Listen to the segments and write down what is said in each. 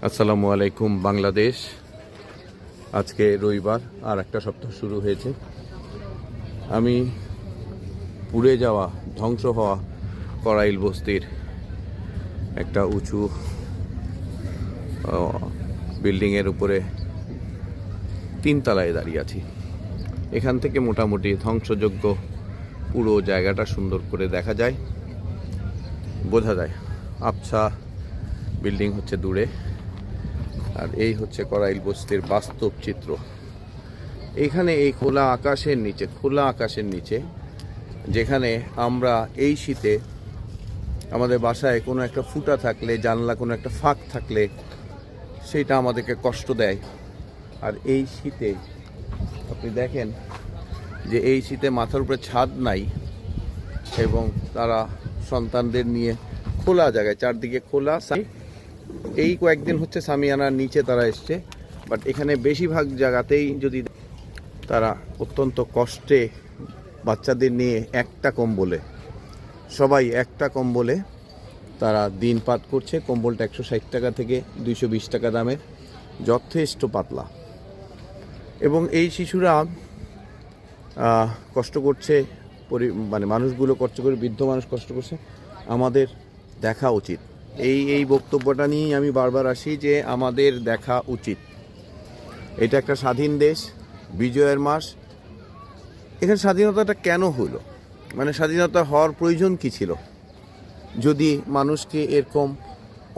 আসসালামু আলাইকুম বাংলাদেশ। আজকে রবিবার, আর একটা সপ্তাহ শুরু হয়েছে। আমি পুড়ে যাওয়া, ধ্বংস হওয়া করাইল বস্তির একটা উঁচু বিল্ডিংয়ের উপরে 3 তলায় দাঁড়িয়ে আছি। এখান থেকে মোটামুটি ধ্বংসযোগ্য পুরো জায়গাটা সুন্দর করে দেখা যায়, বোঝা যায়। আবছা বিল্ডিং হচ্ছে দূরে, আর এই হচ্ছে করাইল বস্তির বাস্তব চিত্র। এইখানে এই খোলা আকাশের নিচে যেখানে আমরা এই শীতে আমাদের বাসায় কোনো একটা ফুটা থাকলে, জানলা কোনো একটা ফাঁক থাকলে সেটা আমাদেরকে কষ্ট দেয়। আর এই শীতে আপনি দেখেন যে এই শীতে মাথার উপরে ছাদ নাই, এবং তারা সন্তানদের নিয়ে খোলা জায়গায়, চারদিকে খোলা। এই কয়েকদিন হচ্ছে সামিয়ানার নিচে তারা এসছে, বাট এখানে বেশিরভাগ জায়গাতেই যদি তারা অত্যন্ত কষ্টে বাচ্চাদের নিয়ে সবাই একটা কম্বলে তারা দিনপাত করছে। কম্বলটা 160 টাকা থেকে 220 টাকা দামের, যথেষ্ট পাতলা। এবং এই শিশুরা কষ্ট করছে, মানুষগুলো কষ্ট করে, বৃদ্ধ মানুষ কষ্ট করছে। আমাদের দেখা উচিত, এই বক্তব্যটা নিয়েই আমি বারবার আসি যে আমাদের দেখা উচিত। এটা একটা স্বাধীন দেশ, বিজয়ের মাস। এখানে স্বাধীনতাটা কেন হলো, স্বাধীনতা হওয়ার প্রয়োজন কি ছিল? যদি মানুষকে এরকম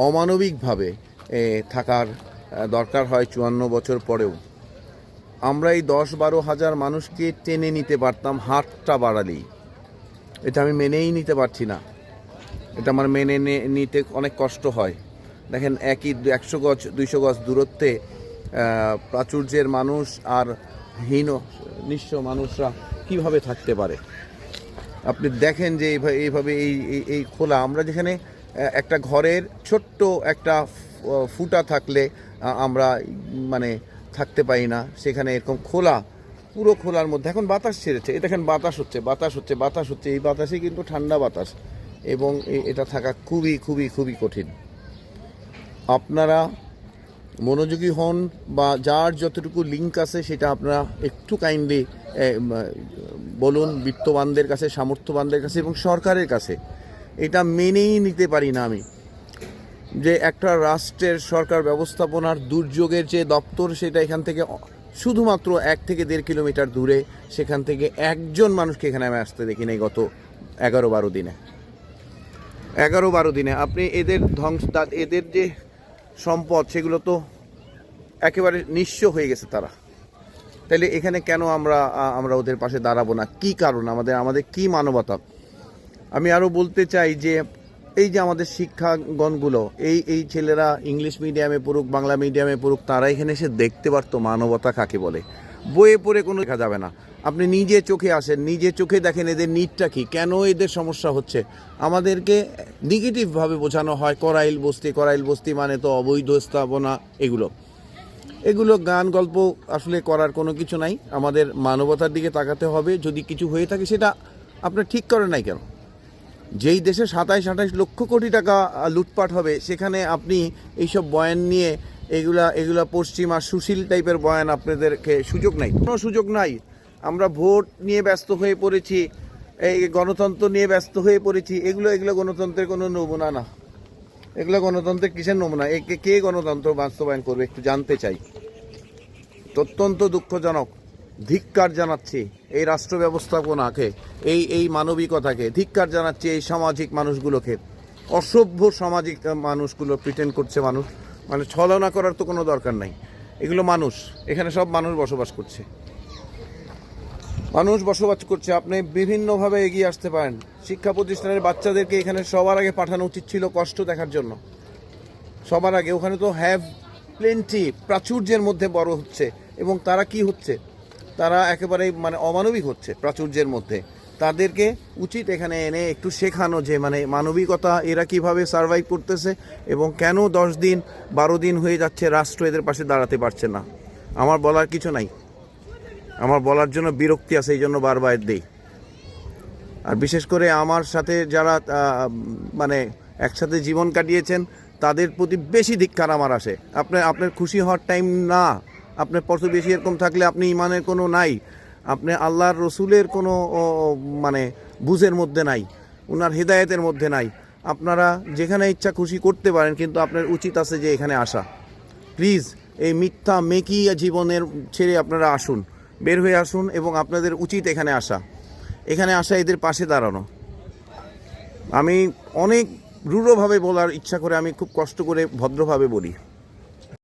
অমানবিকভাবে থাকার দরকার হয় 54 বছর পরেও, আমরা এই 10-12 হাজার মানুষকে টেনে নিতে পারতাম হাতটা বাড়ালেই। এটা আমি মেনেই নিতে পারছি না। এটা আমার মেনে নিতে অনেক কষ্ট হয়। দেখেন, 100 গজ 200 গজ দূরত্বে প্রাচুর্যের মানুষ আর নিঃস্ব মানুষরা কিভাবে থাকতে পারে। আপনি দেখেন যে এইভাবে এই খোলা, আমরা যেখানে একটা ঘরের ছোট্ট একটা ফুটা থাকলে আমরা থাকতে পারি না, সেখানে এরকম খোলা, পুরো খোলার মধ্যে এখন বাতাস ছেড়েছে। এই দেখেন, বাতাস হচ্ছে। এই বাতাসে কিন্তু ঠান্ডা বাতাস, এবং এটা থাকা খুবই খুবই খুবই কঠিন। আপনারা মনোযোগী হন, বা যার যতটুকু লিঙ্ক আছে সেটা আপনারা একটু কাইন্ডলি বলুন বিত্তবানদের কাছে, সামর্থ্যবানদের কাছে এবং সরকারের কাছে। এটা মেনেই নিতে পারি না আমি, যে একটা রাষ্ট্রের সরকার ব্যবস্থাপনার দুর্যোগের যে দপ্তর, সেটা এখান থেকে শুধুমাত্র 1 থেকে 1.5 কিলোমিটার দূরে, সেখান থেকে একজন মানুষকে এখানে আমি আসতে দেখি নাই গত 11-12 দিনে। আপনি এদের যে সম্পদ, সেগুলো তো একেবারে নিঃস্ব হয়ে গেছে তারা। তাহলে এখানে কেন আমরা ওদের পাশে দাঁড়াবো না? কি কারণ? আমাদের কি মানবতা? আমি আরও বলতে চাই যে এই যে আমাদের শিক্ষাগণগুলো, এই ছেলেরা ইংলিশ মিডিয়ামে পড়ুক, বাংলা মিডিয়ামে পড়ুক, তারা এখানে এসে দেখতে পারতো মানবতা কাকে বলে। বইয়ে পড়ে কোনো দেখা যাবে না। আপনি নিজে চোখে আসেন, নিজে চোখে দেখেন এদের নিডটা কি, কেন এদের সমস্যা হচ্ছে। আমাদেরকে নেগেটিভভাবে বোঝানো হয় করাইল বস্তি মানে তো অবৈধ স্থাপনা। এগুলো গান গল্প আসলে করার কোনো কিছু নাই। আমাদের মানবতার দিকে তাকাতে হবে। যদি কিছু হয়ে থাকে সেটা আপনার ঠিক করেন নাই কেন? যেই দেশে 27-28 লক্ষ কোটি টাকা লুটপাট হবে, সেখানে আপনি এইসব বয়ান নিয়ে এগুলা পশ্চিমা সুশীল টাইপের বয়ান, আপনাদেরকে সুযোগ নাই, কোনো সুযোগ নাই। আমরা ভোট নিয়ে ব্যস্ত হয়ে পড়েছি, এই গণতন্ত্র নিয়ে ব্যস্ত হয়ে পড়েছি। এগুলো গণতন্ত্রের কোনো নমুনা না। এগুলো গণতন্ত্রের কিসের নমুনা? কে গণতন্ত্র বাস্তবায়ন করবে একটু জানতে চাই। অত্যন্ত দুঃখজনক। ধিক্কার জানাচ্ছি এই রাষ্ট্র ব্যবস্থাপনাকে, এই মানবিকতাকে ধিক্কার জানাচ্ছি। এই সামাজিক মানুষগুলোকে, অসভ্য সামাজিক মানুষগুলো প্রিটেন্ড করছে মানুষ, ছলনা করার তো কোনো দরকার নাই। এগুলো মানুষ, এখানে সব মানুষ বসবাস করছে। আপনি বিভিন্নভাবে এগিয়ে আসতে পারেন। শিক্ষা প্রতিষ্ঠানের বাচ্চাদেরকে এখানে সবার আগে পাঠানো উচিত ছিল কষ্ট দেখার জন্য। সবার আগে ওখানে তো প্রাচুর্যের মধ্যে বড় হচ্ছে, এবং তারা কি হচ্ছে, তারা একেবারে অমানবিক হচ্ছে প্রাচুর্যের মধ্যে। তাদেরকে উচিত এখানে এনে একটু শেখানো যে মানবিকতা, এরা কিভাবে সার্ভাইভ করতেছে, এবং কেন 10 দিন 12 দিন হয়ে যাচ্ছে রাষ্ট্র এদের পাশে দাঁড়াতে পারছে না। আমার বলার কিছু নাই, আমার বলার জন্য বিরক্তি আছে, এই জন্য বারবার দেই। আর বিশেষ করে আমার সাথে যারা একসাথে জীবন কাটিয়েছেন, তাদের প্রতি বেশি ধিক্কার আমার আসে। আপনার খুশি হওয়ার টাইম না। আপনার প্রতিবেশী এরকম থাকলে আপনি ইমানের কোনো নাই, আপনি আল্লাহর রসুলের কোনো মানে বুঝের মধ্যে নাই, ওনার হেদায়েতের মধ্যে নাই। আপনারা যেখানে ইচ্ছা খুশি করতে পারেন, কিন্তু আপনার উচিত আছে যে এখানে আসা। প্লিজ এই মিথ্যা মেকি জীবনের ছেড়ে আপনারা আসুন, বের হয়ে আসুন, এবং আপনাদের উচিত এখানে আসা, এদের পাশে দাঁড়ানো। আমি অনেক রূঢ়ভাবে বলার ইচ্ছা করে, আমি খুব কষ্ট করে ভদ্রভাবে বলি।